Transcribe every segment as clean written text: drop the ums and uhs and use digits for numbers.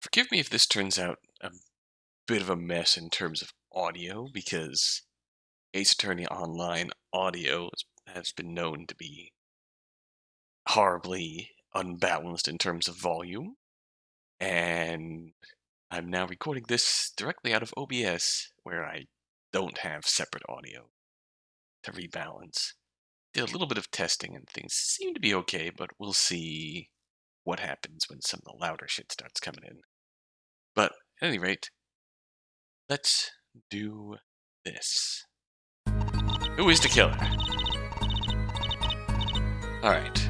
Forgive me if this turns out a bit of a mess in terms of audio, because Ace Attorney Online audio has been known to be horribly unbalanced in terms of volume, and I'm now recording this directly out of OBS, where I don't have separate audio to rebalance. Did a little bit of testing and things seem to be okay, but we'll see what happens when some of the louder shit starts coming in. But at any rate, let's do this. Who is DeKiller? Alright.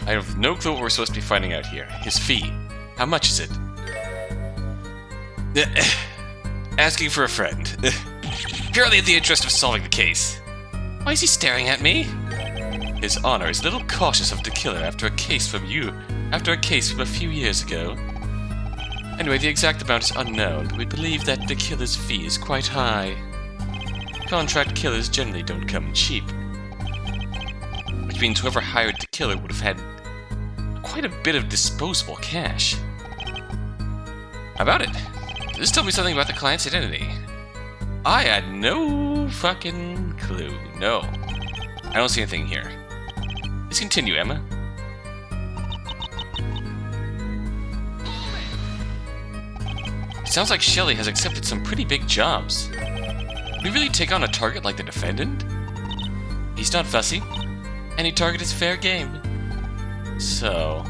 I have no clue what we're supposed to be finding out here. His fee. How much is it? Asking for a friend. Purely in the interest of solving the case. Why is he staring at me? His Honor is a little cautious of DeKiller after a case from a few years ago. Anyway, the exact amount is unknown, but we believe that DeKiller's fee is quite high. Contract killers generally don't come cheap. Which means whoever hired DeKiller would have had quite a bit of disposable cash. How about it? Does this tell me something about the client's identity? I had no fucking clue. No. I don't see anything here. Let's continue, Emma. It sounds like Shelley has accepted some pretty big jobs. Would we really take on a target like the defendant? He's not fussy. Any target is fair game. So,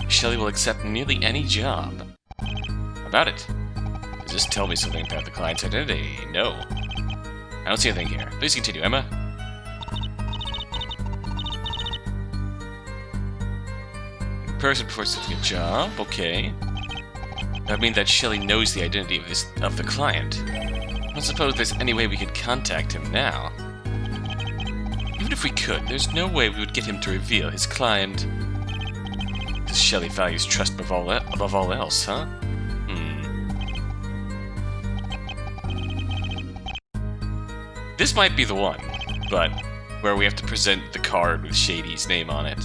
Shelley will accept nearly any job. How about it? Does this tell me something about the client's identity? No. I don't see anything here. Please continue, Emma. In person before accepting a job? Okay. That would mean that Shelley knows the identity of the client. I don't suppose there's any way we could contact him now. Even if we could, there's no way we would get him to reveal his client. Because Shelley values trust above all else, huh? This might be the one, but where we have to present the card with Shady's name on it.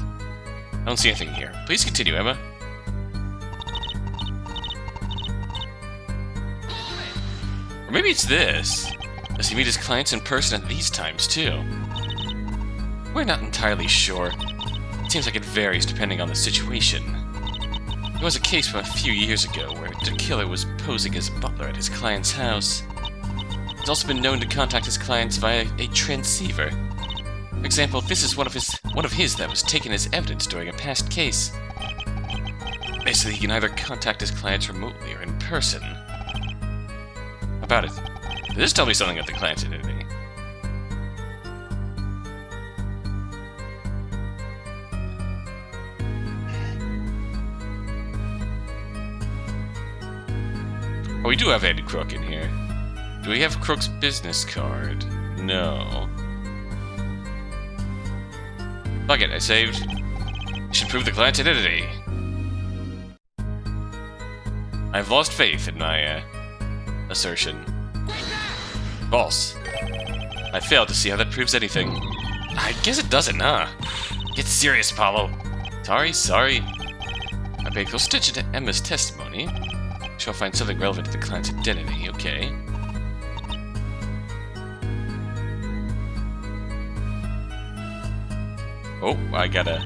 I don't see anything here. Please continue, Emma. Or maybe it's this. Does he meet his clients in person at these times, too? We're not entirely sure. It seems like it varies depending on the situation. There was a case from a few years ago where DeKiller was posing as a butler at his client's house. He's also been known to contact his clients via a transceiver. For example, this is one of his that was taken as evidence during a past case. Basically, he can either contact his clients remotely or in person. About it. Does this tell me something about the client's identity? Oh, we do have Andy Crook in here. Do we have Crook's business card? No. Fuck it, I saved. I should prove the client's identity. I've lost faith in my, assertion. False. I failed to see how that proves anything. I guess it doesn't, huh? Get serious, Apollo. Sorry. I pay close attention to Emma's testimony. She'll find something relevant to the client's identity, okay. Oh, I gotta...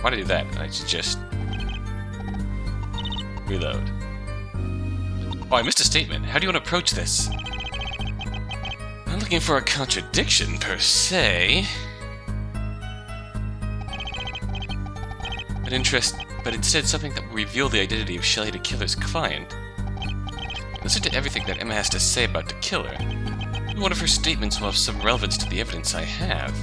Why did I do that? I should just... reload. Oh, I missed a statement. How do you want to approach this? I'm not looking for a contradiction, per se. But instead something that will reveal the identity of Shelley DeKiller's client. Listen to everything that Emma has to say about DeKiller. Maybe one of her statements will have some relevance to the evidence I have.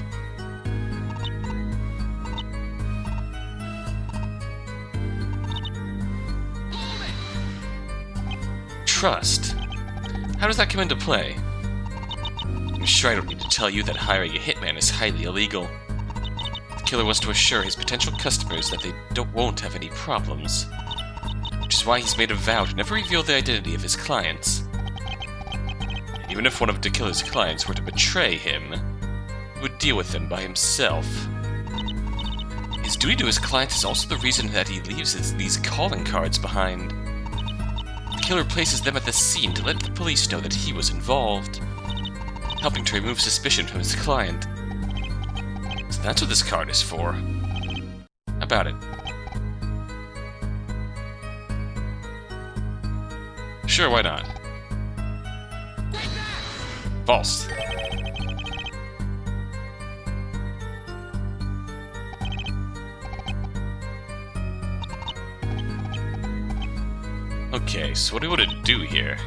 Trust. How does that come into play? I'm sure I don't need to tell you that hiring a hitman is highly illegal. The killer wants to assure his potential customers that they won't have any problems. Which is why he's made a vow to never reveal the identity of his clients. Even if one of DeKiller's clients were to betray him, he would deal with them by himself. His duty to his clients is also the reason that he leaves these calling cards behind. The killer places them at the scene to let the police know that he was involved, helping to remove suspicion from his client. So that's what this card is for. How about it? Sure, why not? False. Okay, so what do we want to do here?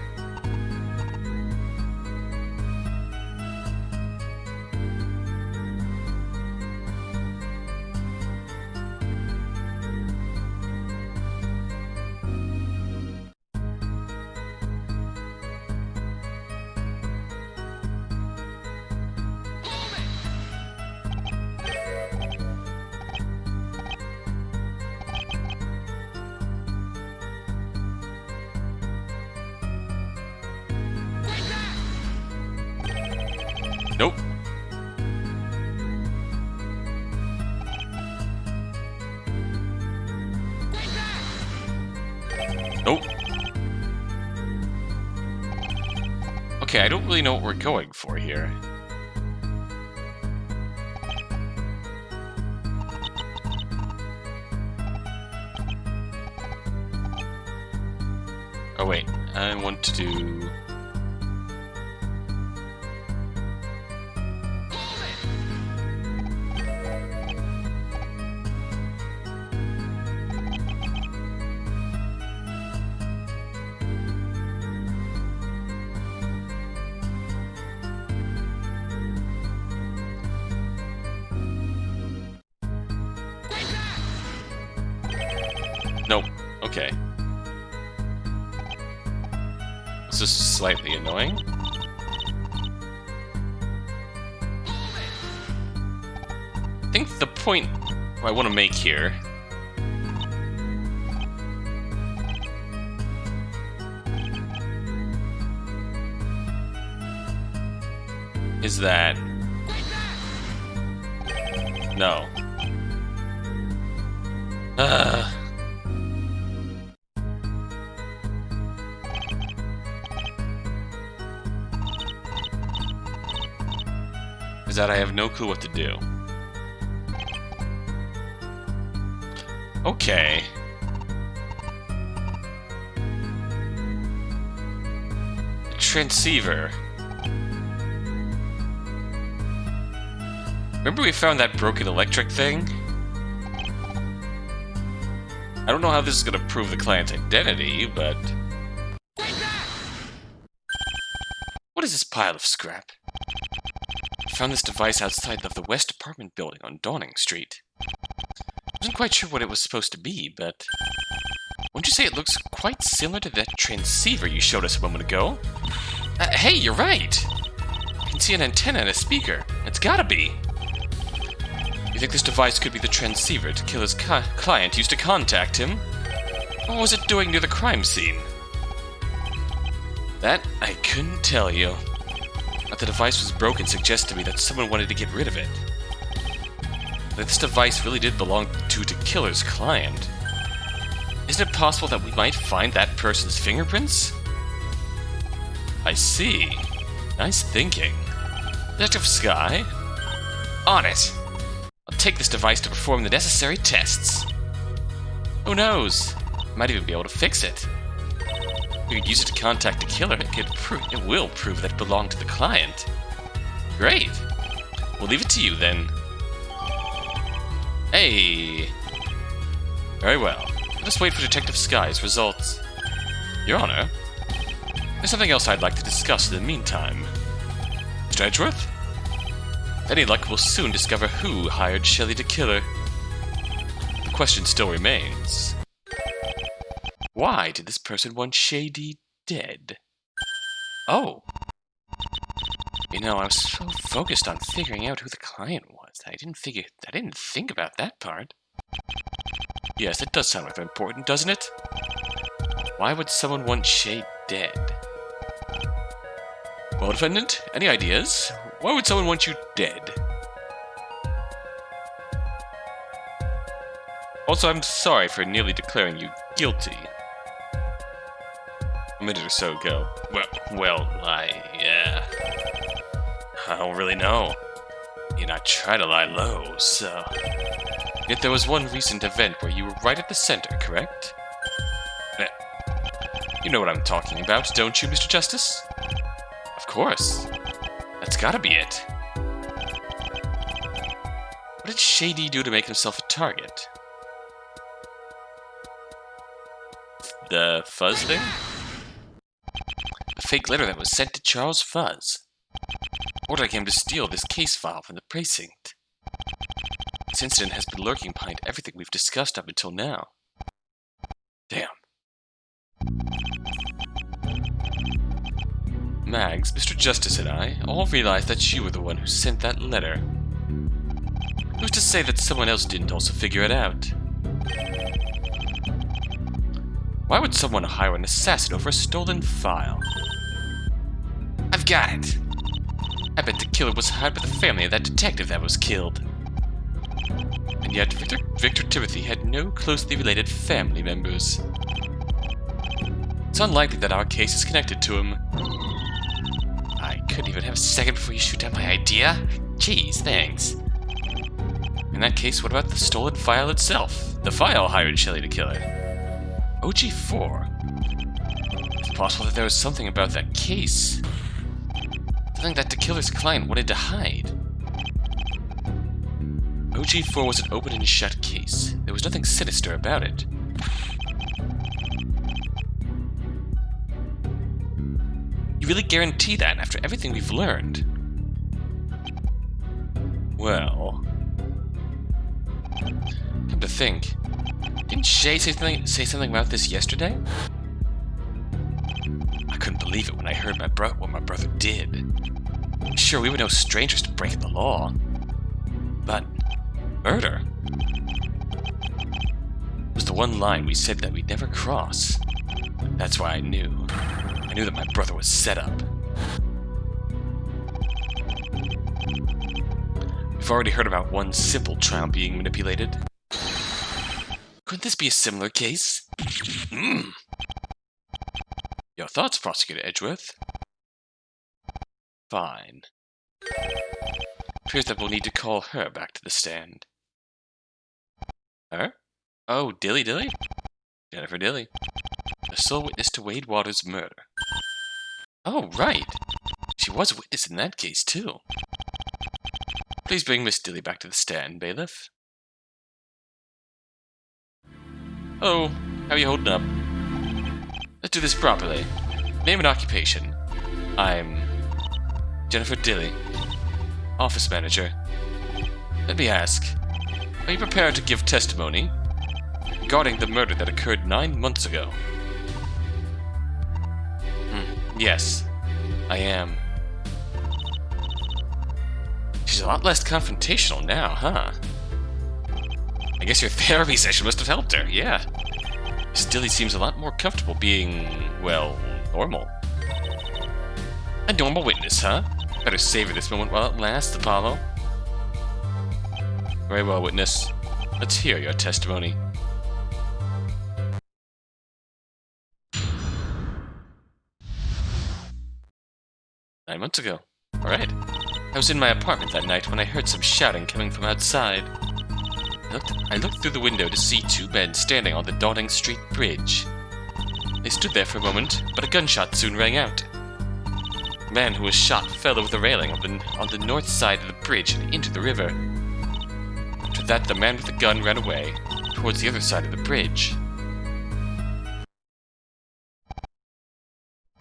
Nope. Nope. Okay, I don't really know what we're going for here. Oh wait, I want to do... Nope. Okay. This is slightly annoying. I think the point I want to make here is that... No. Is that I have no clue what to do. Okay. Transceiver. Remember we found that broken electric thing? I don't know how this is going to prove the client's identity, but... What is this pile of scrap? I found this device outside of the West Apartment building on Dawning Street. I wasn't quite sure what it was supposed to be, but... Wouldn't you say it looks quite similar to that transceiver you showed us a moment ago? Hey, you're right! I can see an antenna and a speaker. It's gotta be! You think this device could be the transceiver DeKiller's client used to contact him? What was it doing near the crime scene? That I couldn't tell you. That the device was broken suggests to me that someone wanted to get rid of it. That this device really did belong to DeKiller's client. Isn't it possible that we might find that person's fingerprints? I see. Nice thinking. Detective Sky? On it! I'll take this device to perform the necessary tests. Who knows? I might even be able to fix it. We could use it to contact DeKiller. It will prove that it belonged to the client. Great. We'll leave it to you then. Hey. Very well. Let us wait for Detective Sky's results. Your Honor, there's something else I'd like to discuss in the meantime. Mr. Edgeworth? With any luck, we'll soon discover who hired Shelly DeKiller. The question still remains. Why did this person want Shay dead? Oh. You know, I was so focused on figuring out who the client was that I didn't think about that part. Yes, it does sound rather important, doesn't it? Why would someone want Shay dead? Well, defendant, any ideas? Why would someone want you dead? Also, I'm sorry for nearly declaring you guilty a minute or so ago. I don't really know. You know, I try to lie low, so... Yet there was one recent event where you were right at the center, correct? You know what I'm talking about, don't you, Mr. Justice? Of course. That's gotta be it. What did Shady do to make himself a target? The Fuzz thing? A fake letter that was sent to Charles Fuzz, ordering him to steal this case file from the precinct. This incident has been lurking behind everything we've discussed up until now. Damn. Mags, Mr. Justice, and I all realized that you were the one who sent that letter. Who's to say that someone else didn't also figure it out? Why would someone hire an assassin over a stolen file? I've got it! I bet DeKiller was hired by the family of that detective that was killed. And yet Victor Timothy had no closely related family members. It's unlikely that our case is connected to him. I couldn't even have a second before you shoot down my idea. Jeez, thanks. In that case, what about the stolen file itself? The file hired Shay to kill her. OG4. It's possible that there was something about that case. Something that DeKiller's client wanted to hide. OG4 was an open and shut case. There was nothing sinister about it. You really guarantee that after everything we've learned? Well... Come to think, didn't Shay say something about this yesterday? I couldn't believe it when I heard what my brother did. Sure, we were no strangers to breaking the law. But... murder? It was the one line we said that we'd never cross. That's why I knew. I knew that my brother was set up. We've already heard about one simple trial being manipulated. Couldn't this be a similar case? Your thoughts, Prosecutor Edgeworth? Fine. Appears that we'll need to call her back to the stand. Her? Oh, Dilly? Jennifer Dilly. The sole witness to Wade Waters' murder. Oh, right. She was a witness in that case, too. Please bring Miss Dilly back to the stand, bailiff. Oh, how are you holding up? Let's do this properly. Name and occupation. I'm... Jennifer Dilly. Office manager. Let me ask, are you prepared to give testimony regarding the murder that occurred 9 months ago? Yes, I am. She's a lot less confrontational now, huh? I guess your therapy session must have helped her, yeah. Miss Dilly seems a lot more comfortable being, well, normal. A normal witness, huh? Better savor this moment while it lasts, Apollo. Very well, witness. Let's hear your testimony. "9 months ago. Alright. I was in my apartment that night when I heard some shouting coming from outside. I looked through the window to see 2 men standing on the Dawning Street Bridge. They stood there for a moment, but a gunshot soon rang out. The man who was shot fell over the railing on the north side of the bridge and into the river. After that, the man with the gun ran away, towards the other side of the bridge."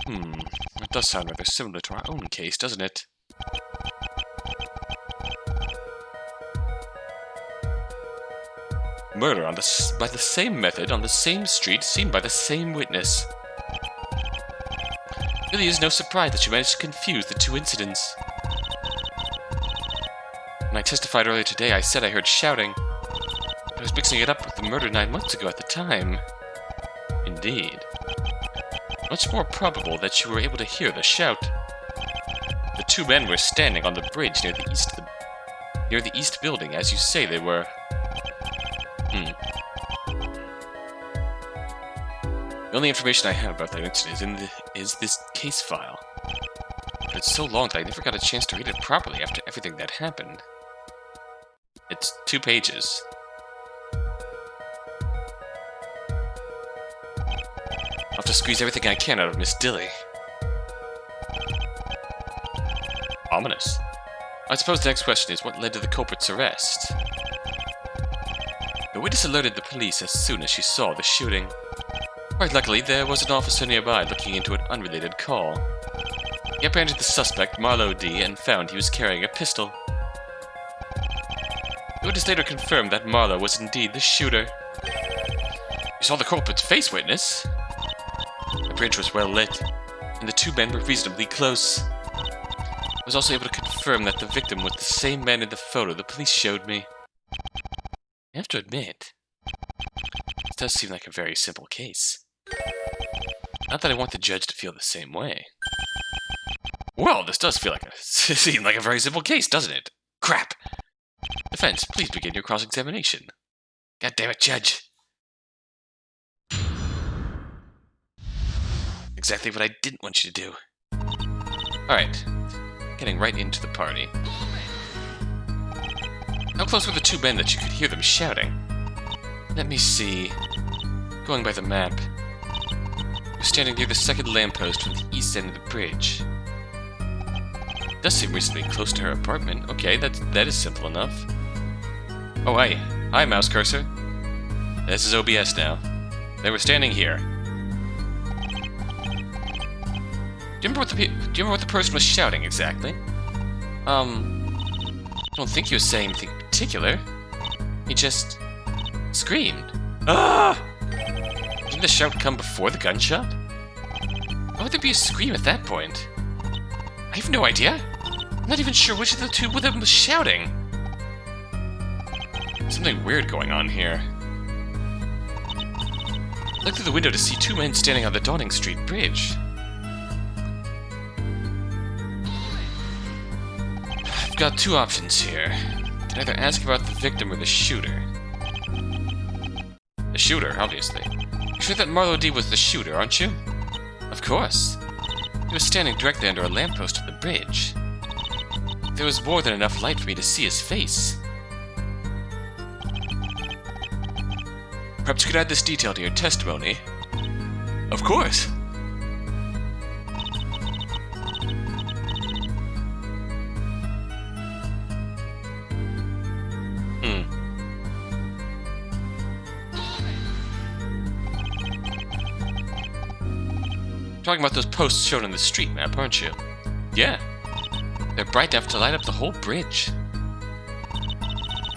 It does sound rather similar to our own case, doesn't it? Murder by the same method, on the same street, seen by the same witness. It really is no surprise that you managed to confuse the 2 incidents. When I testified earlier today, I said I heard shouting. I was mixing it up with the murder 9 months ago at the time. Indeed. Much more probable that you were able to hear the shout. The 2 men were standing on the bridge near the east building, as you say they were. The only information I have about that incident is this case file. But it's so long that I never got a chance to read it properly after everything that happened. It's 2 pages. I'll have to squeeze everything I can out of Miss Dilly. Ominous. I suppose the next question is what led to the culprit's arrest. The witness alerted the police as soon as she saw the shooting. Quite luckily, there was an officer nearby looking into an unrelated call. He apprehended the suspect, Marlowe D., and found he was carrying a pistol. The witness later confirmed that Marlowe was indeed the shooter. You saw the culprit's face, witness? The bridge was well lit, and the 2 men were reasonably close. I was also able to confirm that the victim was the same man in the photo the police showed me. I have to admit, this does seem like a very simple case. Not that I want the judge to feel the same way. Well, this does seem like a very simple case, doesn't it? Crap! Defense, please begin your cross-examination. God damn it, Judge! Exactly what I didn't want you to do. Alright, getting right into the party. How close were the 2 men that you could hear them shouting? Let me see. Going by the map. You're standing near the second lamppost from the east end of the bridge. Does seem reasonably close to her apartment. Okay, that is simple enough. Oh, hey. Hi, mouse cursor. This is OBS now. They were standing here. Do you remember what the person was shouting exactly? I don't think he was saying anything particular. He just screamed. Ah! Didn't the shout come before the gunshot? Why would there be a scream at that point? I have no idea. I'm not even sure which of the 2 of them was shouting. Something weird going on here. Look through the window to see 2 men standing on the Dawning Street Bridge. I've got 2 options here. I can either ask about the victim or the shooter. The shooter, obviously. You're sure that Marlowe D was the shooter, aren't you? Of course. He was standing directly under a lamppost on the bridge. There was more than enough light for me to see his face. Perhaps you could add this detail to your testimony. Of course. Talking about those posts shown on the street map, aren't you? Yeah. They're bright enough to light up the whole bridge.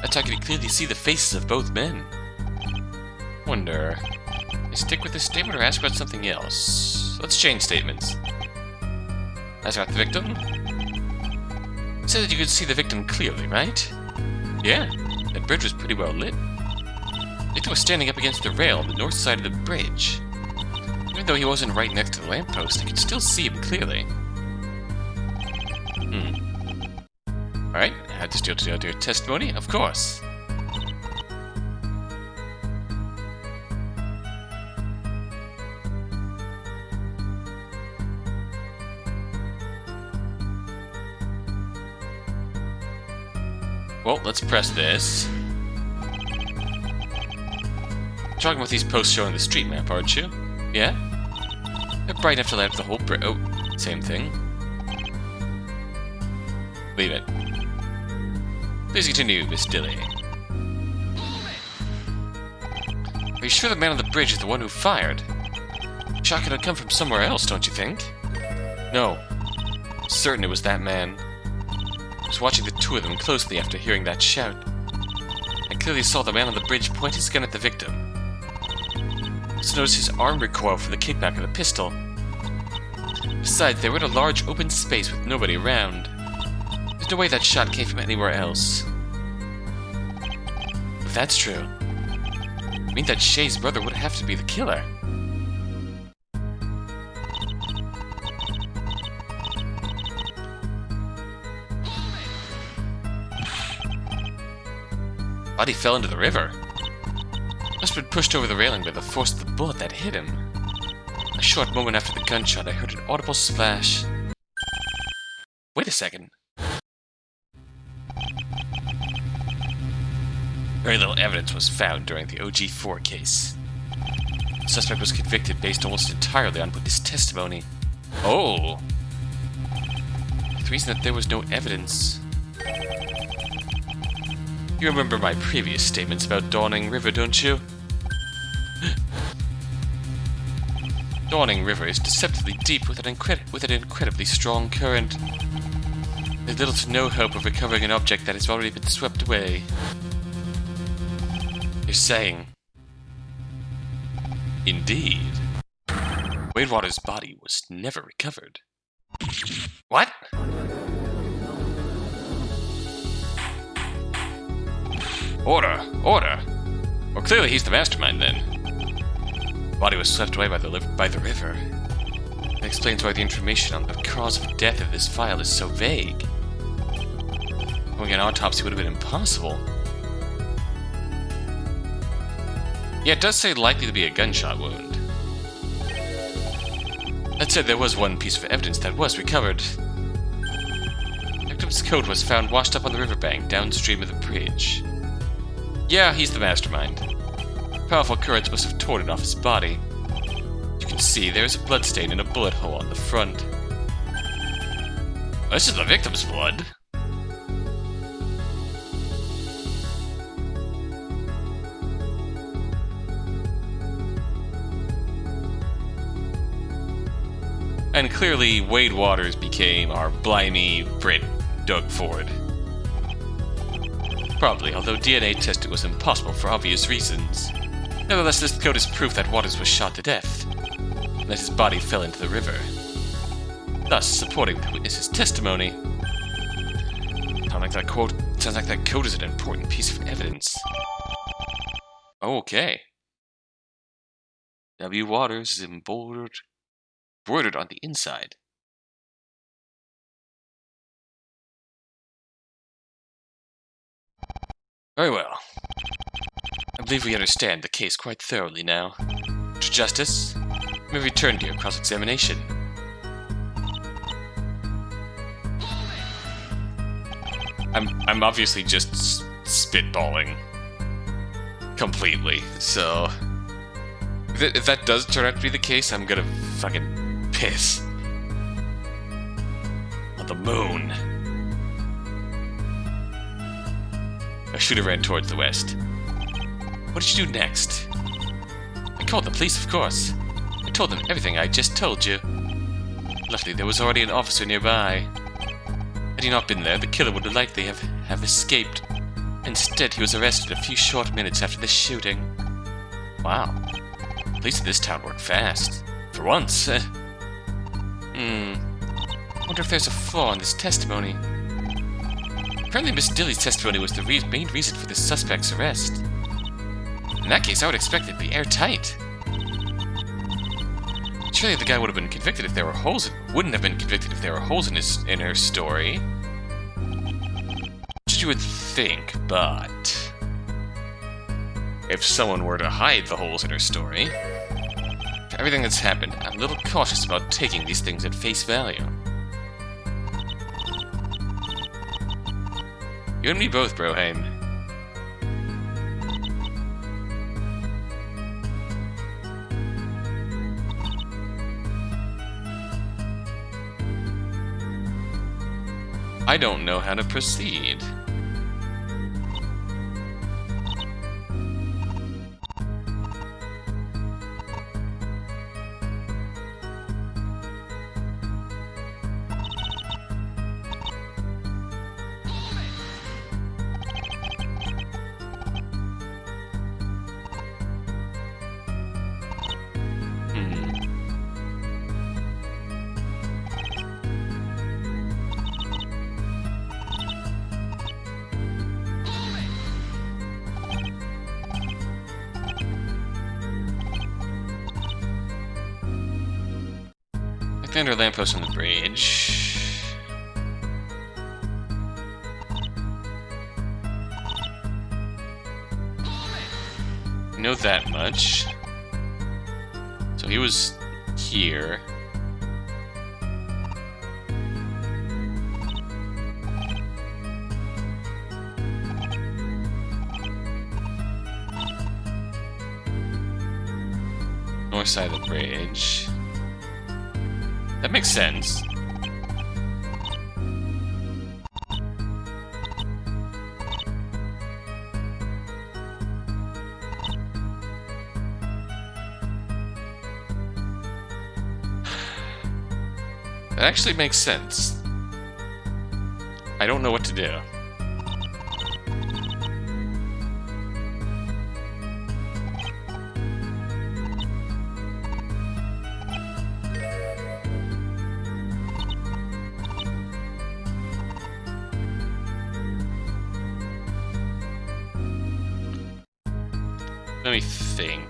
That's how I can clearly see the faces of both men. Wonder, I stick with this statement or ask about something else? Let's change statements. Ask about the victim? You said that you could see the victim clearly, right? Yeah, that bridge was pretty well lit. The victim was standing up against the rail on the north side of the bridge. Even though he wasn't right next to the lamppost, I could still see him clearly. Alright, add this detail to your testimony? Of course. Well, let's press this. You're talking about these posts showing the street map, aren't you? Yeah? They're bright enough to light up the whole bridge. Oh, same thing. Leave it. Please continue, Miss Dilly. Are you sure the man on the bridge is the one who fired? The shot could have come from somewhere else, don't you think? No. I'm certain it was that man. I was watching the 2 of them closely after hearing that shout. I clearly saw the man on the bridge point his gun at the victim. I also noticed his arm recoil from the kickback of the pistol. Besides, they were in a large open space with nobody around. There's no way that shot came from anywhere else. If that's true, it means that Shay's brother would have to be the killer. Body fell into the river. Must have been pushed over the railing by the force of the bullet that hit him. A short moment after the gunshot, I heard an audible splash. Wait a second. Very little evidence was found during the OG4 case. The suspect was convicted based almost entirely on witness testimony. Oh! The reason that there was no evidence... You remember my previous statements about Dawning River, don't you? Dawning River is deceptively deep with an incredibly strong current. There's little to no hope of recovering an object that has already been swept away. You're saying... Indeed. Wade Waters' body was never recovered. What? Order! Order! Well, clearly he's the mastermind, then. The body was swept away by the river. That explains why the information on the cause of death of this file is so vague. Doing an autopsy would have been impossible. Yeah, it does say likely to be a gunshot wound. That said, there was one piece of evidence that was recovered. The victim's coat was found washed up on the riverbank, downstream of the bridge. Yeah, he's the mastermind. Powerful currents must have torn it off his body. As you can see, there is a bloodstain and a bullet hole on the front. This is the victim's blood. And clearly, Wade Waters became our blimey Brit Doug Ford. Probably, although DNA testing was impossible for obvious reasons. Nevertheless, this code is proof that Waters was shot to death, and that his body fell into the river, thus supporting the witness's testimony. Sounds like that code is an important piece of evidence. Okay. W. Waters is embroidered on the inside. Very well. I believe we understand the case quite thoroughly now. Mr. Justice, you may return to your cross-examination. I'm obviously just spitballing completely, so if that does turn out to be the case, I'm gonna fucking piss on the moon. A shooter ran towards the west. What did you do next? I called the police, of course. I told them everything I just told you. Luckily, there was already an officer nearby. Had he not been there, the killer would likely have escaped. Instead, he was arrested a few short minutes after the shooting. Wow. Police in this town work fast. For once. I wonder if there's a flaw in this testimony. Apparently Miss Dilly's testimony was the main reason for the suspect's arrest. In that case, I would expect it to be airtight. Surely the guy would have been convicted if there were holes wouldn't have been convicted if there were holes in her story. Which you would think, but if someone were to hide the holes in her story, for everything that's happened, I'm a little cautious about taking these things at face value. You and me both, Broheim. I don't know how to proceed. Under a lamppost on the bridge. I know that much. So he was here. North side of the bridge. That makes sense. That actually makes sense. I don't know what to do. Let me think.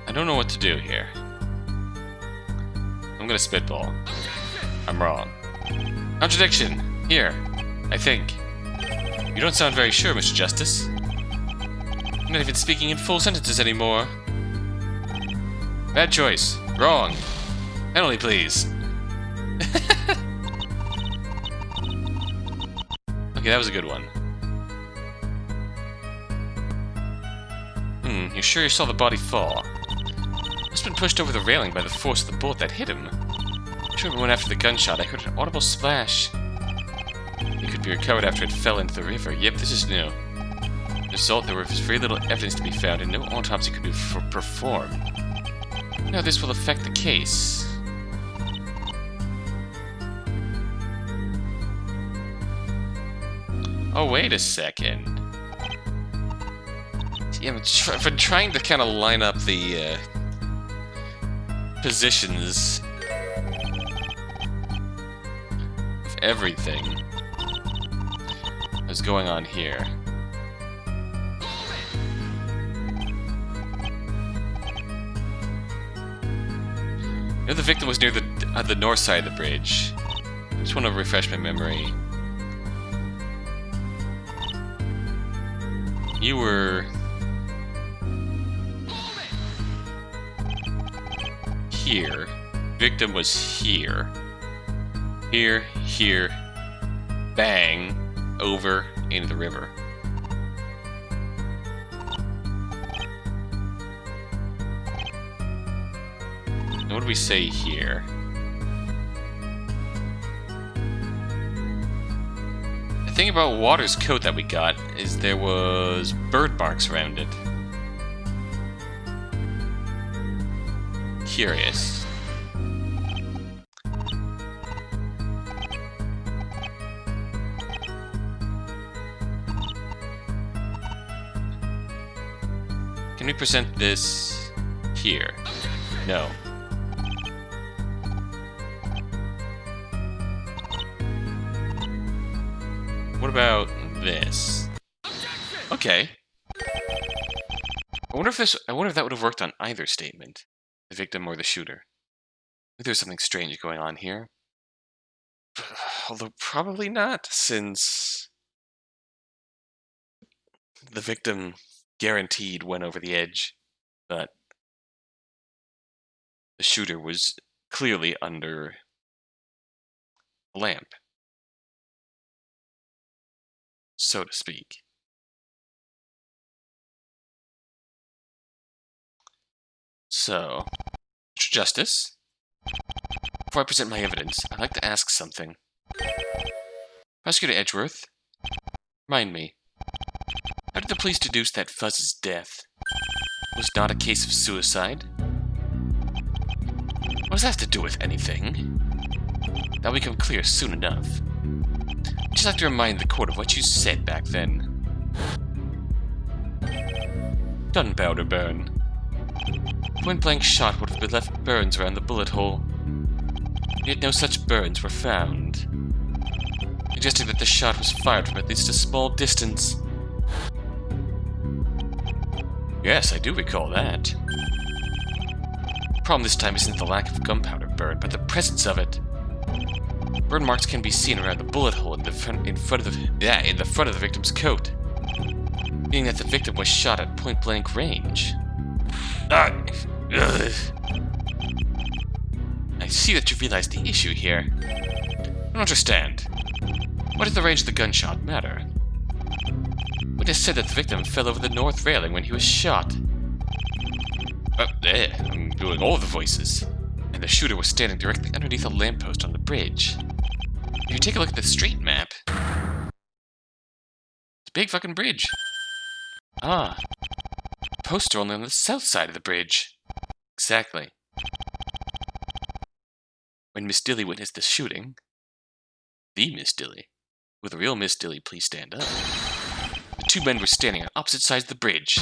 I don't know what to do here. I'm gonna spitball. I'm wrong. Contradiction! Here, I think. You don't sound very sure, Mr. Justice. I'm not even speaking in full sentences anymore. Bad choice. Wrong. Penalty, please. Okay, that was a good one. You sure you saw the body fall? Must have been pushed over the railing by the force of the bullet that hit him. Sure, when after the gunshot, I heard an audible splash. It could be recovered after it fell into the river. Yep, this is new. The result, there was very little evidence to be found, and no autopsy could be performed. Now this will affect the case. Oh, wait a second. See, I've been trying to kind of line up the positions of everything that's going on here. You know, the victim was near the north side of the bridge. I just want to refresh my memory. You were here. Victim was here. Here, here. Bang. Over into the river. And what do we say here? The thing about Water's coat that we got is there was bird marks around it. Curious. Can we present this here? No. What about this? Okay. I wonder if that would have worked on either statement, the victim or the shooter. Maybe there's something strange going on here. Although probably not, since the victim guaranteed went over the edge, but the shooter was clearly under a lamp, so to speak. So, Mr. Justice, before I present my evidence, I'd like to ask something. Prosecutor Edgeworth, remind me, how did the police deduce that Fuzz's death was not a case of suicide? What does that have to do with anything? That'll become clear soon enough. I'd just like to remind the court of what you said back then. Gunpowder burn. Point-blank shot would have left burns around the bullet hole. Yet no such burns were found, suggesting that the shot was fired from at least a small distance. Yes, I do recall that. The problem this time isn't the lack of gunpowder burn, but the presence of it. Burn marks can be seen around the bullet hole in the front of the victim's coat, meaning that the victim was shot at point-blank range. I see that you realize the issue here. I don't understand. Why does the range of the gunshot matter? Witness said that the victim fell over the north railing when he was shot. I'm doing all the voices. And the shooter was standing directly underneath a lamppost on the bridge. If you take a look at the street map, it's a big fucking bridge. Ah, posts are only on the south side of the bridge. Exactly. When Miss Dilly witnessed the shooting, the Miss Dilly, will the real Miss Dilly please stand up? The two men were standing on opposite sides of the bridge.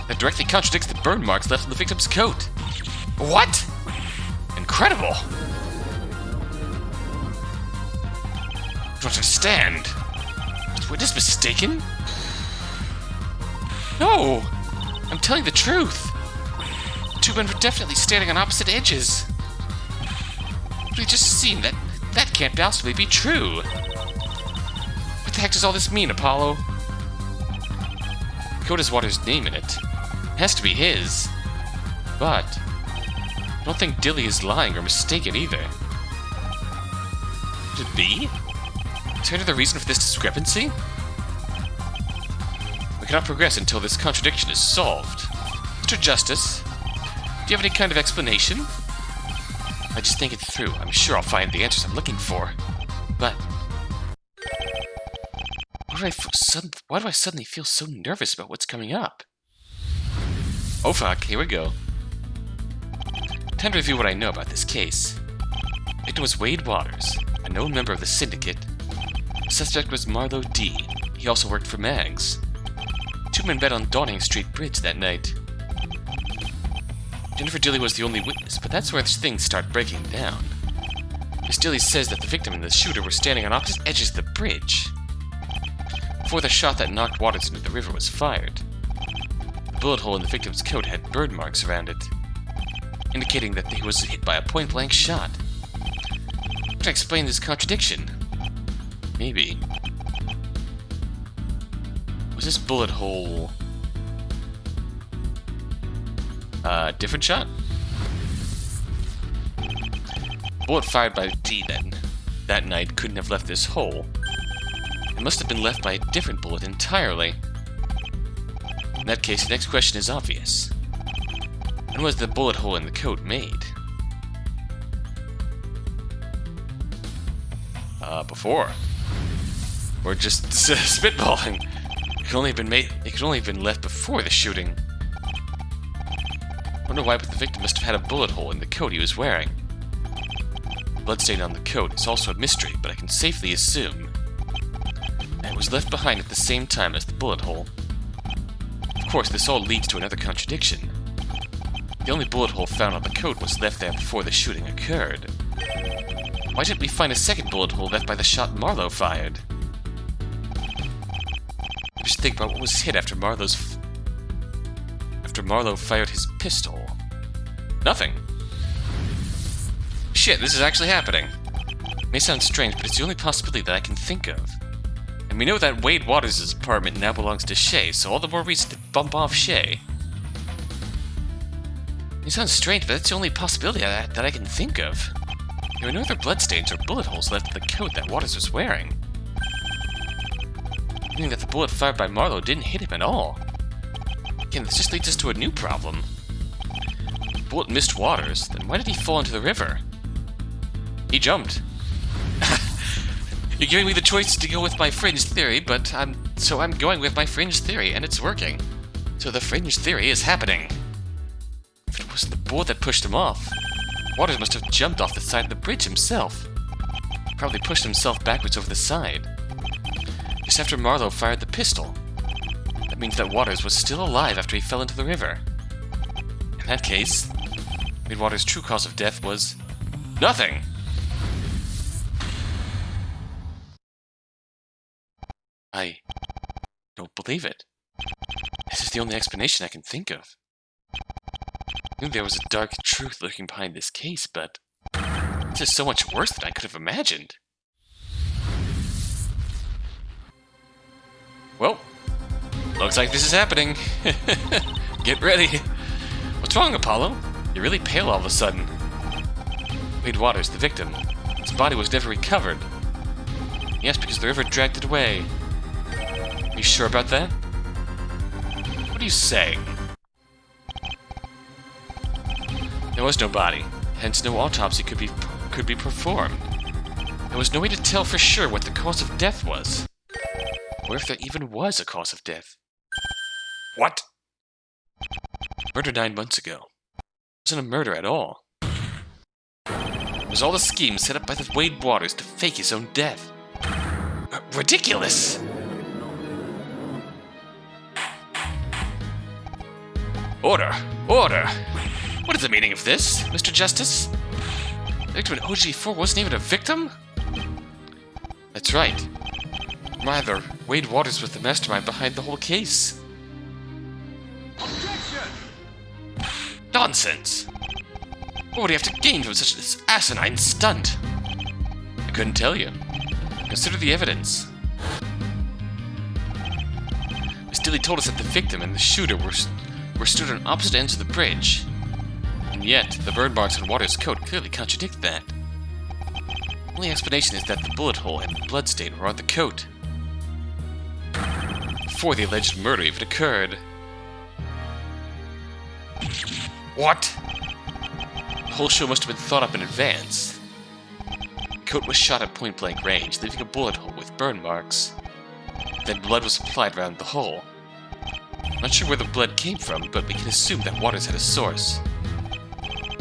That directly contradicts the burn marks left on the victim's coat. What? Incredible! I don't understand. Was the witness mistaken? No! I'm telling the truth. The two men were definitely standing on opposite edges. But we just seen that can't possibly be true. What the heck does all this mean, Apollo? The coat has Water's name in it. It has to be his. But I don't think Dilly is lying or mistaken either. Could it be? Is there another reason for this discrepancy? We cannot progress until this contradiction is solved. Mr. Justice, do you have any kind of explanation? I just think it through. I'm sure I'll find the answers I'm looking for. But why do I suddenly feel so nervous about what's coming up? Oh fuck, here we go. Time to review what I know about this case. The victim was Wade Waters, a known member of the syndicate. The suspect was Marlowe D. He also worked for Mags. Two men met on Dawning Street Bridge that night. Jennifer Dilly was the only witness, but that's where things start breaking down. Miss Dilly says that the victim and the shooter were standing on opposite edges of the bridge before the shot that knocked Waters into the river was fired. The bullet hole in the victim's coat had burn marks around it, indicating that he was hit by a point-blank shot. How to explain this contradiction? Maybe. Was this bullet hole a different shot? Bullet fired by D that night couldn't have left this hole. It must have been left by a different bullet entirely. In that case, the next question is obvious. When was the bullet hole in the coat made? Before. Or just spitballing. It could only have been left before the shooting. I wonder why, but the victim must have had a bullet hole in the coat he was wearing. The bloodstain on the coat is also a mystery, but I can safely assume that it was left behind at the same time as the bullet hole. Of course, this all leads to another contradiction. The only bullet hole found on the coat was left there before the shooting occurred. Why didn't we find a second bullet hole left by the shot Marlowe fired? I should think about what was hit after Marlowe fired his pistol. Nothing. Shit, this is actually happening. It may sound strange, but it's the only possibility that I can think of. And we know that Wade Waters' apartment now belongs to Shay, so all the more reason to bump off Shay. It sounds strange, but that's the only possibility that I can think of. There were no other bloodstains or bullet holes left in the coat that Waters was wearing, meaning that the bullet fired by Marlowe didn't hit him at all. Again, this just leads us to a new problem. If the bullet missed Waters, then why did he fall into the river? He jumped. You're giving me the choice to go with my fringe theory, but I'm going with my fringe theory, and it's working. So the fringe theory is happening. If it wasn't the bullet that pushed him off, Waters must have jumped off the side of the bridge himself. Probably pushed himself backwards over the side. Just after Marlowe fired the pistol. That means that Waters was still alive after he fell into the river. In that case, Wade Waters' true cause of death was nothing. I don't believe it. This is the only explanation I can think of. I knew there was a dark truth lurking behind this case, but This is so much worse than I could have imagined. Well, looks like this is happening. Get ready. What's wrong, Apollo? You're really pale all of a sudden. Wade Waters, the victim. His body was never recovered. Yes, because the river dragged it away. Are you sure about that? What are you saying? There was no body, hence no autopsy could be performed. There was no way to tell for sure what the cause of death was. Or if there even was a cause of death. What? Murder 9 months ago. It wasn't a murder at all. It was all a scheme set up by the Wade Waters to fake his own death. Ridiculous! Order! Order! What is the meaning of this, Mr. Justice? The victim in OG4 wasn't even a victim? That's right. Rather, Wade Waters was the mastermind behind the whole case. Objection! Nonsense! What would he have to gain from such an asinine stunt? I couldn't tell you. Consider the evidence. Miss Dilly told us that the victim and the shooter were stood on opposite ends of the bridge. And yet, the burn marks on Waters' coat clearly contradict that. The only explanation is that the bullet hole and the bloodstain were on the coat. Before the alleged murder even occurred. What? The whole show must have been thought up in advance. The coat was shot at point-blank range, leaving a bullet hole with burn marks. Then blood was applied around the hole. I'm not sure where the blood came from, but we can assume that Waters had a source.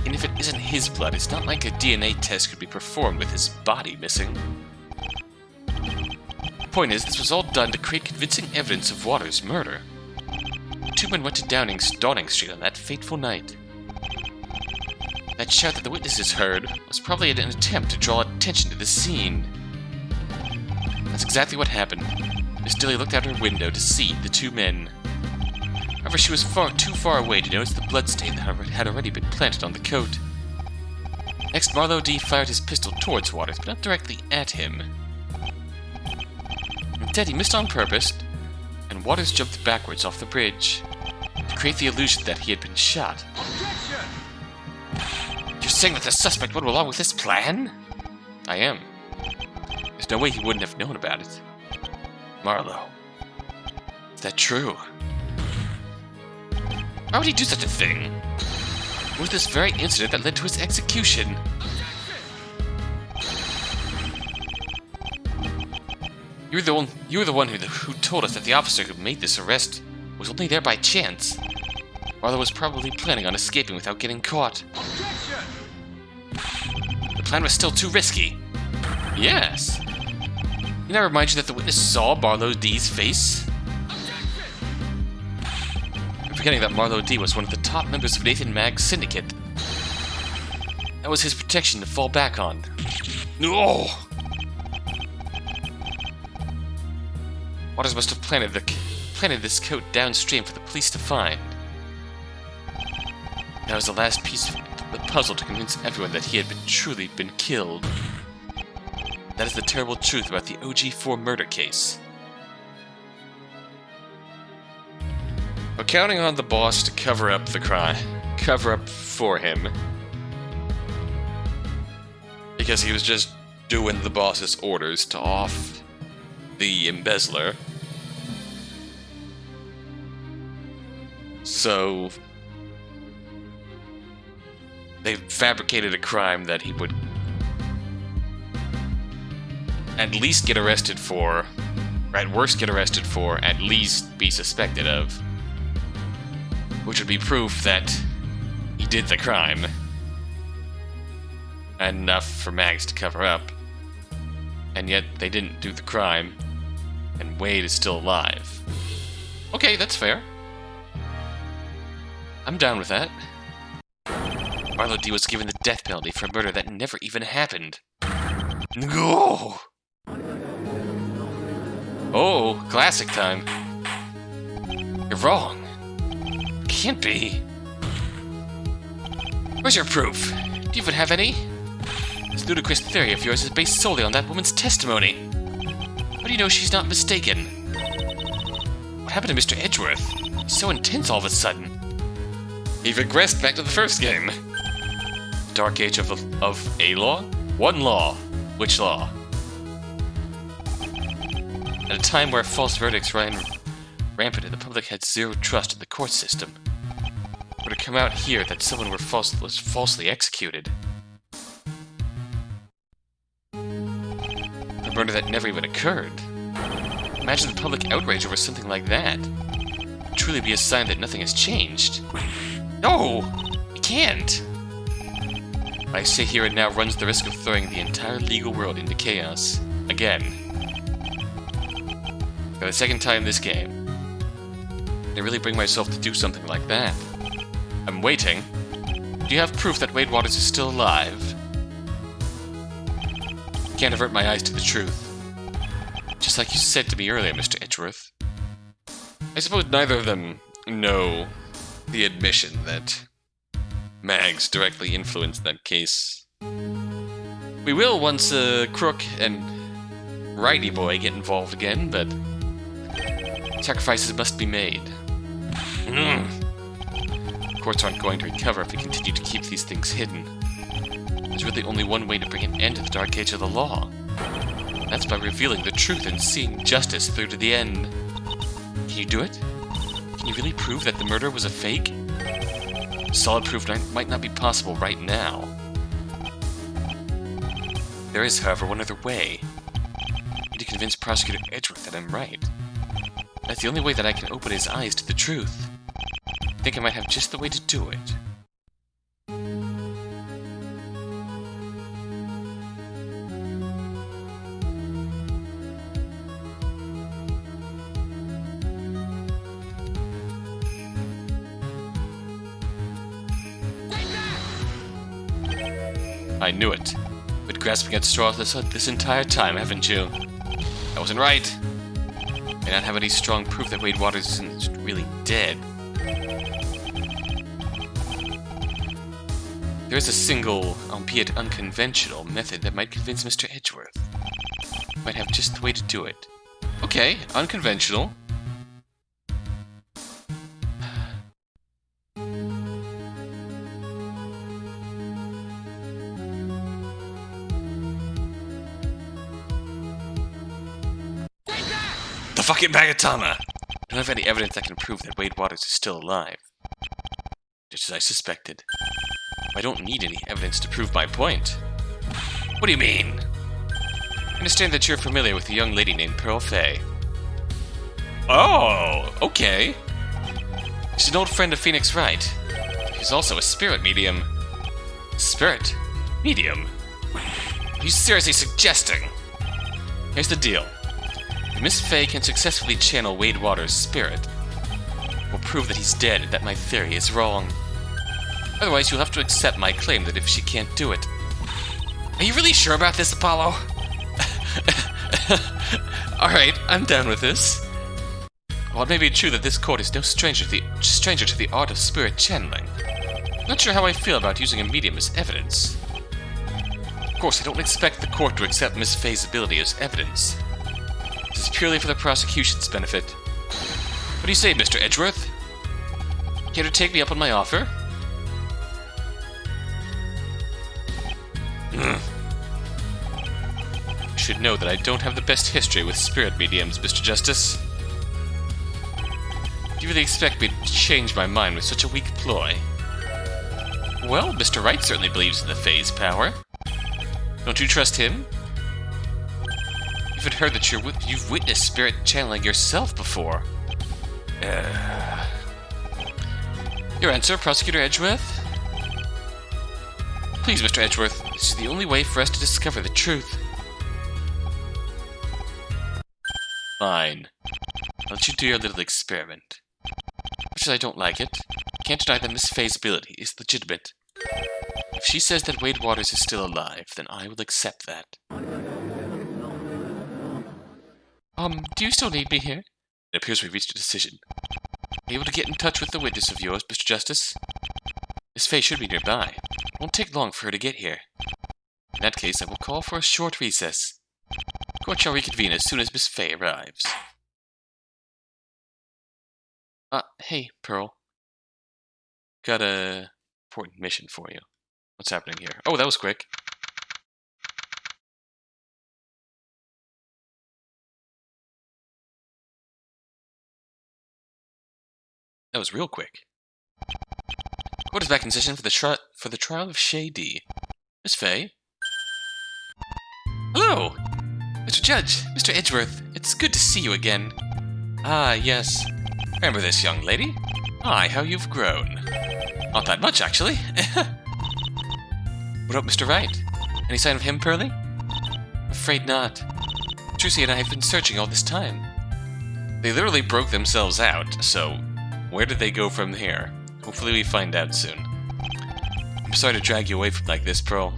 And if it isn't his blood, it's not like a DNA test could be performed with his body missing. The point is, this was all done to create convincing evidence of Waters' murder. The two men went to Downing Street on that fateful night. That shout that the witnesses heard was probably an attempt to draw attention to the scene. That's exactly what happened. Miss Dilly looked out her window to see the two men. However, she was too far away to notice the bloodstain that had already been planted on the coat. Next, Marlowe D fired his pistol towards Waters, but not directly at him. Instead, he missed on purpose, and Waters jumped backwards off the bridge, to create the illusion that he had been shot. Objection! You're saying that the suspect went along with this plan? I am. There's no way he wouldn't have known about it. Marlowe. Is that true? Why would he do such a thing? It was this very incident that led to his execution. You were the one who told us that the officer who made this arrest was only there by chance. Marlowe was probably planning on escaping without getting caught. Objection! The plan was still too risky. Yes. Didn't I remind you that the witness saw Marlowe D's face? I'm forgetting that Marlowe D was one of the top members of Nathan Magg's syndicate. That was his protection to fall back on. No! Waters must have planted this coat downstream for the police to find. That was the last piece of the puzzle to convince everyone that he had truly been killed. That is the terrible truth about the OG4 murder case. We're counting on the boss to cover up the crime. Cover up for him. Because he was just doing the boss's orders to off the embezzler. So they fabricated a crime that he would at least get arrested for, or at worst get arrested for, at least be suspected of. Which would be proof that he did the crime. And enough for Mags to cover up. And yet they didn't do the crime, and Wade is still alive. Okay, that's fair. I'm down with that. Marlowe D was given the death penalty for a murder that never even happened. No! Oh, classic time. You're wrong. Can't be. Where's your proof? Do you even have any? This ludicrous theory of yours is based solely on that woman's testimony. How do you know she's not mistaken? What happened to Mr. Edgeworth? He's so intense all of a sudden. He regressed back to the first game. Dark age of a law? One law. Which law? At a time where false verdicts ran rampant and the public had zero trust in the court system, were to come out here that someone was falsely executed. A murder that never even occurred. Imagine the public outrage over something like that. It would truly be a sign that nothing has changed. No! It can't! What I say here and now runs the risk of throwing the entire legal world into chaos. Again. For the second time this game. I really bring myself to do something like that. I'm waiting. Do you have proof that Wade Waters is still alive? Can't avert my eyes to the truth. Just like you said to me earlier, Mr. Edgeworth. I suppose neither of them know the admission that Mags directly influenced that case. We will once Crook and Righty Boy get involved again, but sacrifices must be made. Courts aren't going to recover if we continue to keep these things hidden. There's really only one way to bring an end to the Dark Age of the Law. That's by revealing the truth and seeing justice through to the end. Can you do it? Can you really prove that the murder was a fake? Solid proof might not be possible right now. There is, however, one other way. I need to convince Prosecutor Edgeworth that I'm right. That's the only way that I can open his eyes to the truth. I think I might have just the way to do it. I knew it. Been grasping at straws this entire time, haven't you? I wasn't right. May not have any strong proof that Wade Waters isn't really dead. There is a single, albeit unconventional, method that might convince Mr. Edgeworth. Might have just the way to do it. Okay, unconventional. The fucking Bagatama! I don't have any evidence that can prove that Wade Waters is still alive. Just as I suspected. I don't need any evidence to prove my point. What do you mean? I understand that you're familiar with a young lady named Pearl Fay. Oh, okay. She's an old friend of Phoenix Wright. She's also a spirit medium. Spirit? Medium? Are you seriously suggesting? Here's the deal. If Miss Fay can successfully channel Wade Waters' spirit, we'll prove that he's dead and that my theory is wrong. Otherwise, you'll have to accept my claim that if she can't do it... Are you really sure about this, Apollo? Alright, I'm down with this. While it may be true that this court is no stranger to the art of spirit channeling, I'm not sure how I feel about using a medium as evidence. Of course, I don't expect the court to accept Miss Fay's ability as evidence. This is purely for the prosecution's benefit. What do you say, Mr. Edgeworth? Care to take me up on my offer? You should know that I don't have the best history with spirit mediums, Mr. Justice. Do you really expect me to change my mind with such a weak ploy? Well, Mr. Wright certainly believes in the Fae's power. Don't you trust him? You've even heard that you've witnessed spirit channeling yourself before. Your answer, Prosecutor Edgeworth? Please, Mr. Edgeworth, this is the only way for us to discover the truth. Fine. I'll let you do your little experiment. Much as I don't like it, I can't deny that Miss Fay's ability is legitimate. If she says that Wade Waters is still alive, then I will accept that. Do you still need me here? It appears we've reached a decision. Are you able to get in touch with the witness of yours, Mr. Justice? Miss Fay should be nearby. It won't take long for her to get here. In that case, I will call for a short recess. Court shall reconvene as soon as Miss Fay arrives. Hey, Pearl. Got a important mission for you. What's happening here? Oh, that was quick. That was real quick. Court is back in session for the trial of Shay D. Miss Fay? Hello! Mr. Judge, Mr. Edgeworth, it's good to see you again. Ah, yes. Remember this, young lady? My, how you've grown. Not that much, actually. What up, Mr. Wright? Any sign of him, Pearly? Afraid not. Trucy and I have been searching all this time. They literally broke themselves out, so where did they go from here? Hopefully we find out soon. I'm sorry to drag you away from like this, Pearl.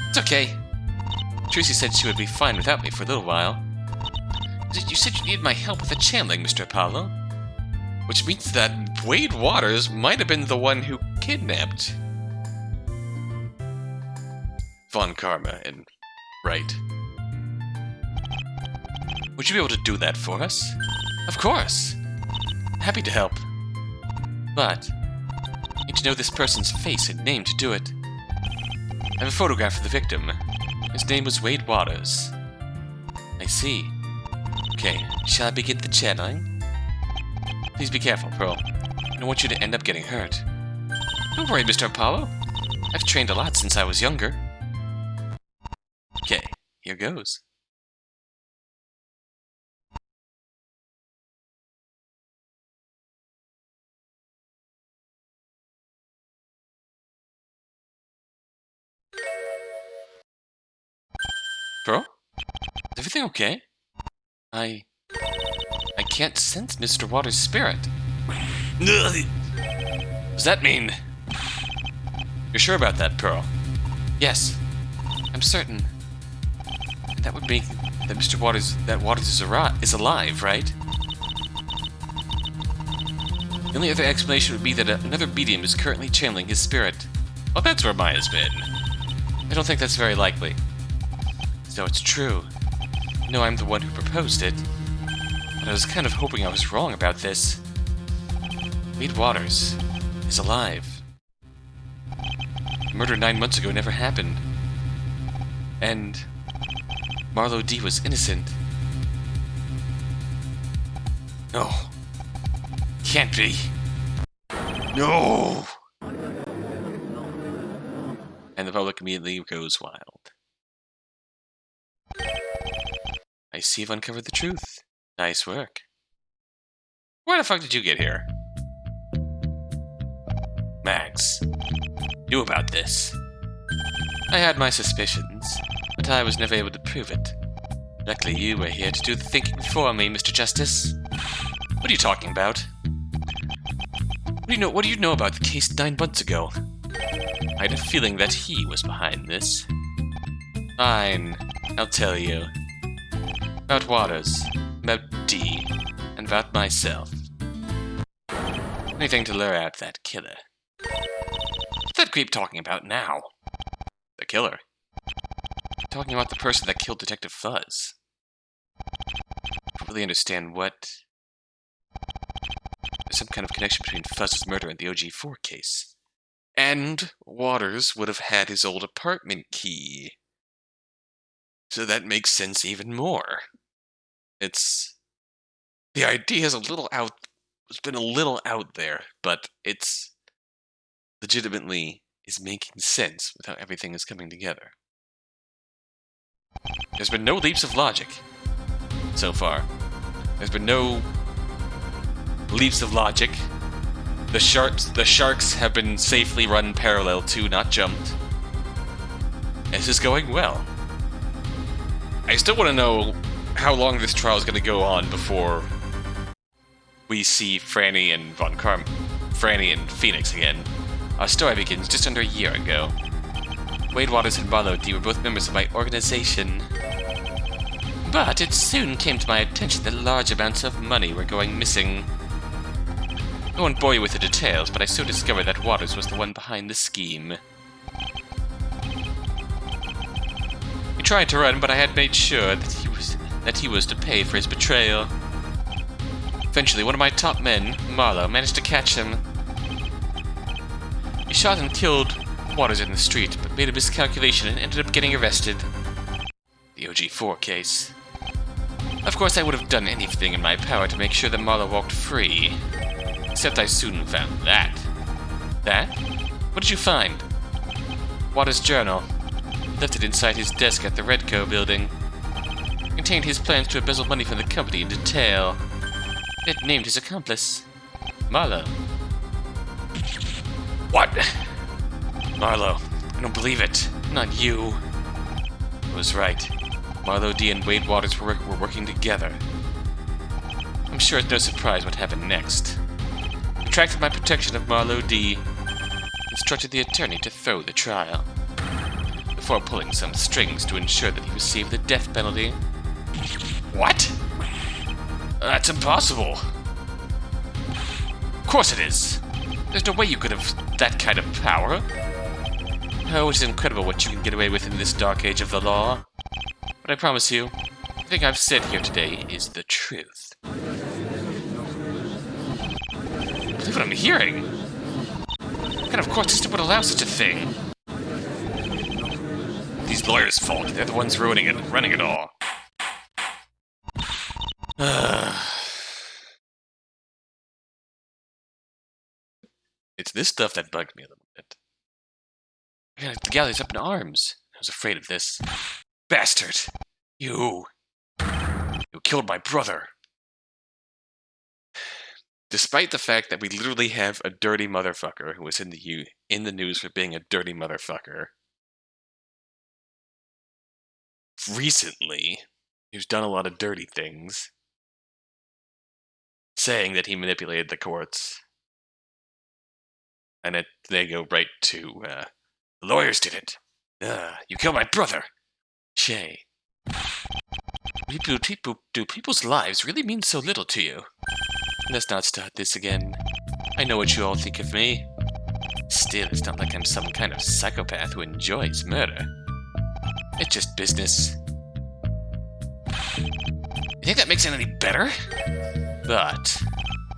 It's okay. Trucy said she would be fine without me for a little while. You said you needed my help with the channeling, Mr. Apollo. Which means that Wade Waters might have been the one who kidnapped Von Karma and Wright. Would you be able to do that for us? Of course! Happy to help. But I need to know this person's face and name to do it. I have a photograph of the victim. His name was Wade Waters. I see. Okay, shall I begin the channeling? Please be careful, Pearl. I don't want you to end up getting hurt. Don't worry, Mr. Apollo. I've trained a lot since I was younger. Okay, here goes. Pearl? Is everything okay? I can't sense Mr. Waters' spirit. Does that mean... You're sure about that, Pearl? Yes, I'm certain. And that would mean that Mr. Waters... that Waters is alive, right? The only other explanation would be that another medium is currently channeling his spirit. Well, that's where Maya's been. I don't think that's very likely. So it's true. No, I'm the one who proposed it. But I was kind of hoping I was wrong about this. Wade Waters is alive. The murder 9 months ago never happened. And Marlowe D was innocent. No. Can't be. No! And the public immediately goes wild. I see you've uncovered the truth. Nice work. Where the fuck did you get here? Max. Knew about this. I had my suspicions, but I was never able to prove it. Luckily you were here to do the thinking for me, Mr. Justice. What are you talking about? What do you know about the case 9 months ago? I had a feeling that he was behind this. Fine, I'll tell you. About Waters, about D, and about myself. Anything to lure out that killer. What's that creep talking about now? The killer? Talking about the person that killed Detective Fuzz. I don't really understand what... There's some kind of connection between Fuzz's murder and the OG4 case. And Waters would have had his old apartment key. So that makes sense even more. The idea is it's been a little out there, but it's legitimately is making sense with how everything is coming together. There's been no leaps of logic so far. There's been no leaps of logic. The sharks have been safely run parallel to, not jumped. This is going well. I still want to know how long this trial is going to go on before we see Franny and Phoenix again. Our story begins just under a year ago. Wade Waters and Marlowe D were both members of my organization. But it soon came to my attention that large amounts of money were going missing. I won't bore you with the details, but I soon discovered that Waters was the one behind the scheme. tried to run, but I had made sure that he was to pay for his betrayal. Eventually, one of my top men, Marlowe, managed to catch him. He shot and killed Waters in the street, but made a miscalculation and ended up getting arrested. The OG4 case. Of course, I would have done anything in my power to make sure that Marlowe walked free. Except I soon found that. That? What did you find? Waters' journal. He left it inside his desk at the Redco building. It contained his plans to embezzle money from the company in detail. It named his accomplice, Marlowe. What? Marlowe, I don't believe it. Not you. I was right. Marlowe D and Wade Waters were working together. I'm sure it's no surprise what happened next. I retracted my protection of Marlowe D. Instructed the attorney to throw the trial. Before pulling some strings to ensure that he received the death penalty. What? That's impossible. Of course it is. There's no way you could have that kind of power. Oh, it is incredible what you can get away with in this dark age of the law. But I promise you, everything I've said here today is the truth. Believe what I'm hearing? What kind of court system would allow such a thing? These lawyers' fault. They're the ones ruining it, running it all. It's this stuff that bugged me a little bit. The gallery's up in arms. I was afraid of this. Bastard! You killed my brother. Despite the fact that we literally have a dirty motherfucker who was in the news for being a dirty motherfucker recently, who's done a lot of dirty things, saying that he manipulated the courts, and they go right to the lawyers did it. You killed my brother, Shay. Do people's lives really mean so little to you? Let's not start this again. I know what you all think of me. Still, it's not like I'm some kind of psychopath who enjoys murder. It's just business. You think that makes it any better? But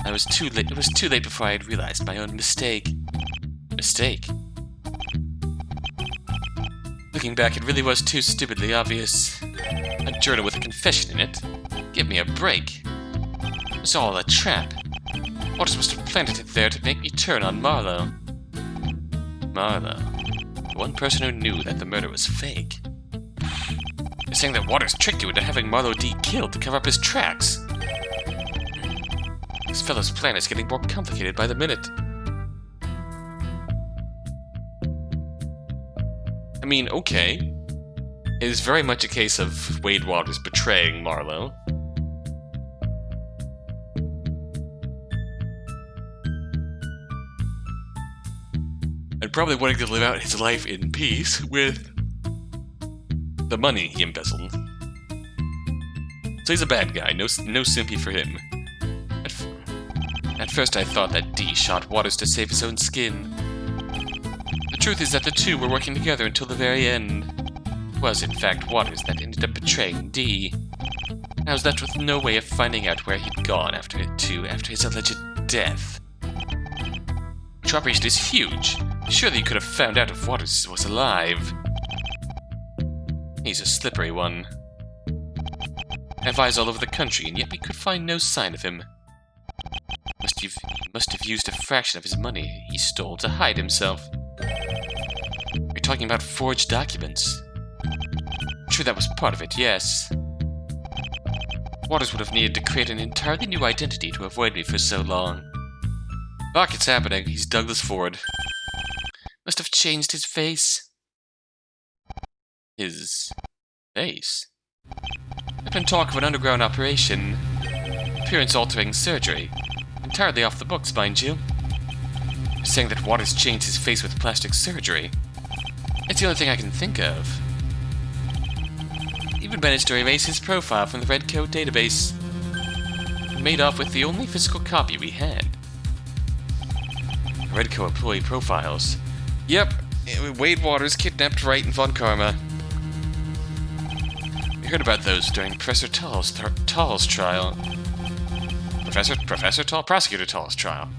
I was too late. It was too late before I had realized my own mistake. Mistake? Looking back, it really was too stupidly obvious. A journal with a confession in it. Give me a break. It was all a trap. Waters must have planted it there to make me turn on Marlowe. Marlowe. The one person who knew that the murder was fake. They're saying that Waters tricked you into having Marlowe D killed to cover up his tracks. This fellow's plan is getting more complicated by the minute. I mean, okay. It is very much a case of Wade Waters betraying Marlowe. And probably wanting to live out his life in peace with the money he embezzled. So he's a bad guy, no sympathy for him. At first I thought that D shot Waters to save his own skin. The truth is that the two were working together until the very end. It was in fact Waters that ended up betraying D. I was left with no way of finding out where he'd gone after his alleged death. Which operation is huge. Surely you could have found out if Waters was alive. He's a slippery one. I have eyes all over the country, and yet we could find no sign of him. He must have used a fraction of his money he stole to hide himself. You're talking about forged documents. True, that was part of it, yes. Waters would have needed to create an entirely new identity to avoid me for so long. Fuck, it's happening. He's Douglas Ford. Must have changed his face. His face? There's been talk of an underground operation. Appearance-altering surgery. Entirely off the books, mind you. They're saying that Waters changed his face with plastic surgery. It's the only thing I can think of. He even managed to erase his profile from the Redco database. He made off with the only physical copy we had. Redco employee profiles. Yep, Wade Waters kidnapped Wright and Von Karma. We heard about those during Professor Tall's trial. Professor Tall? Prosecutor Tall's trial.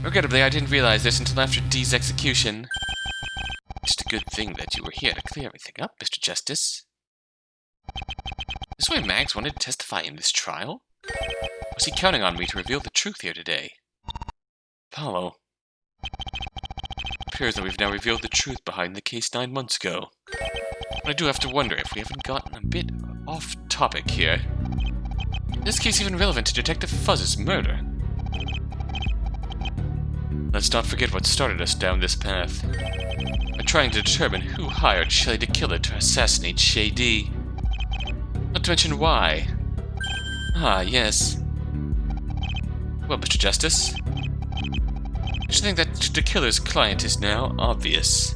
Regrettably, I didn't realize this until after Dee's execution. Just a good thing that you were here to clear everything up, Mr. Justice. Is this why Mags wanted to testify in this trial? Was he counting on me to reveal the truth here today? Apollo. It appears that we've now revealed the truth behind the case 9 months ago. But I do have to wonder if we haven't gotten a bit off topic here. Is this case even relevant to Detective Fuzz's murder? Let's not forget what started us down this path. By trying to determine who hired Shay DeKiller to assassinate Shay D. Not to mention why. Ah, yes. Well, Mr. Justice, I should think that DeKiller's client is now obvious.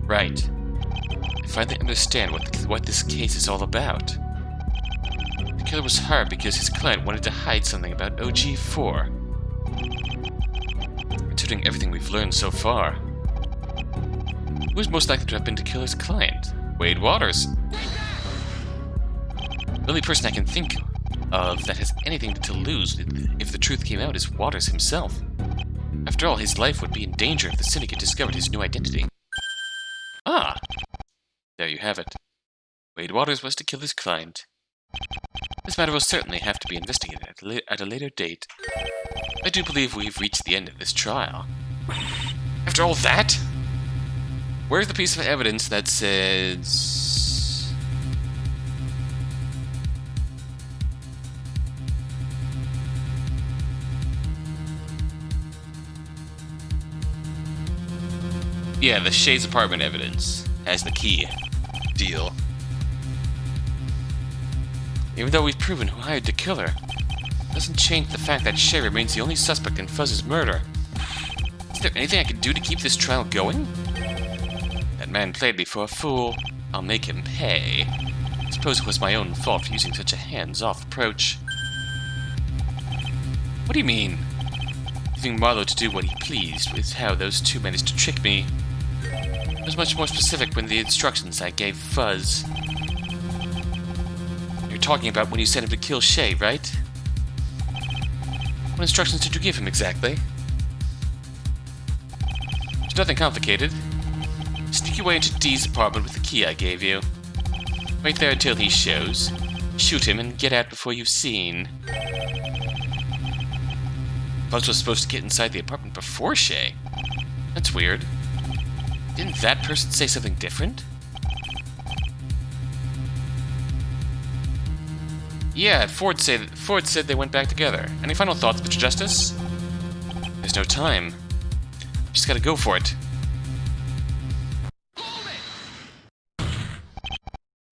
Right. I finally understand what this case is all about. DeKiller was hired because his client wanted to hide something about OG4. Considering everything we've learned so far, who's most likely to have been DeKiller's client? Wade Waters. The only person I can think of that has anything to lose if the truth came out is Waters himself. After all, his life would be in danger if the syndicate discovered his new identity. Ah! There you have it. Wade Waters was DeKiller's client. This matter will certainly have to be investigated at a later date. I do believe we've reached the end of this trial. After all that? Where's the piece of evidence that says... Yeah, the Shay's apartment evidence has the key. Deal. Even though we've proven who hired DeKiller, doesn't change the fact that Shay remains the only suspect in Fuzz's murder. Is there anything I can do to keep this trial going? That man played me for a fool. I'll make him pay. I suppose it was my own fault for using such a hands-off approach. What do you mean? Leaving Marlowe to do what he pleased with how those two managed to trick me. I was much more specific when the instructions I gave Fuzz. You're talking about when you sent him to kill Shay, right? What instructions did you give him exactly? It's nothing complicated. Sneak your way into Dee's apartment with the key I gave you. Wait there until he shows. Shoot him and get out before you've seen. Fuzz was supposed to get inside the apartment before Shay. That's weird. Didn't that person say something different? Yeah, Ford said they went back together. Any final thoughts, Mr. Justice? There's no time. Just gotta go for it.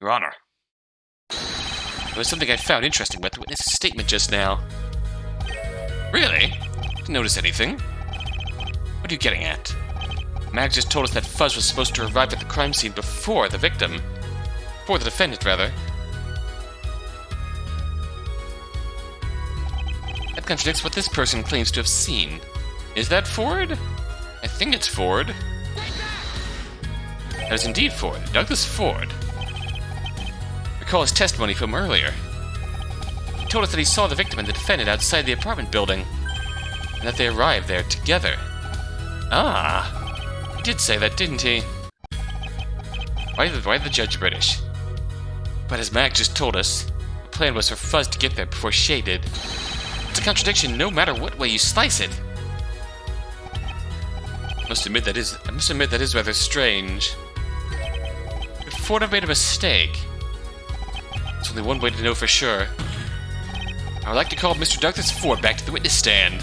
Your Honor. There was something I found interesting about the witness's statement just now. Really? Didn't notice anything. What are you getting at? Mags just told us that Fuzz was supposed to arrive at the crime scene before the victim. Before the defendant, rather. That contradicts what this person claims to have seen. Is that Ford? I think it's Ford. That is indeed Ford. Douglas Ford. Recall his testimony from earlier. He told us that he saw the victim and the defendant outside the apartment building, and that they arrived there together. Ah, he did say that, didn't he? Why the judge British? But as Mac just told us, the plan was for Fuzz to get there before Shay did. It's a contradiction no matter what way you slice it. I must admit that is rather strange. Could Ford have made a mistake? There's only one way to know for sure. I would like to call Mr. Douglas Ford back to the witness stand.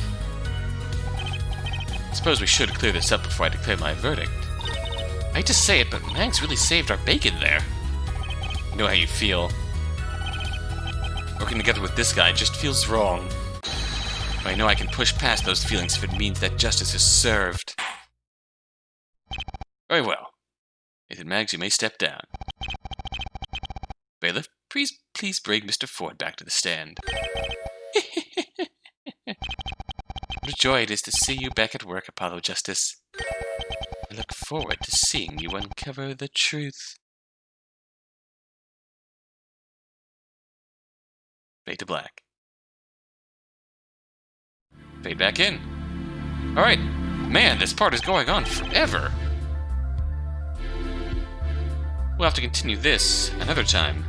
I suppose we should clear this up before I declare my verdict. I hate to say it, but Mags really saved our bacon there. I know how you feel. Working together with this guy just feels wrong. But I know I can push past those feelings if it means that justice is served. Very well. Nathan Mags, you may step down. Bailiff, please bring Mr. Ford back to the stand. What a joy it is to see you back at work, Apollo Justice. I look forward to seeing you uncover the truth. Fade to black. Fade back in. Alright. Man, this part is going on forever. We'll have to continue this another time.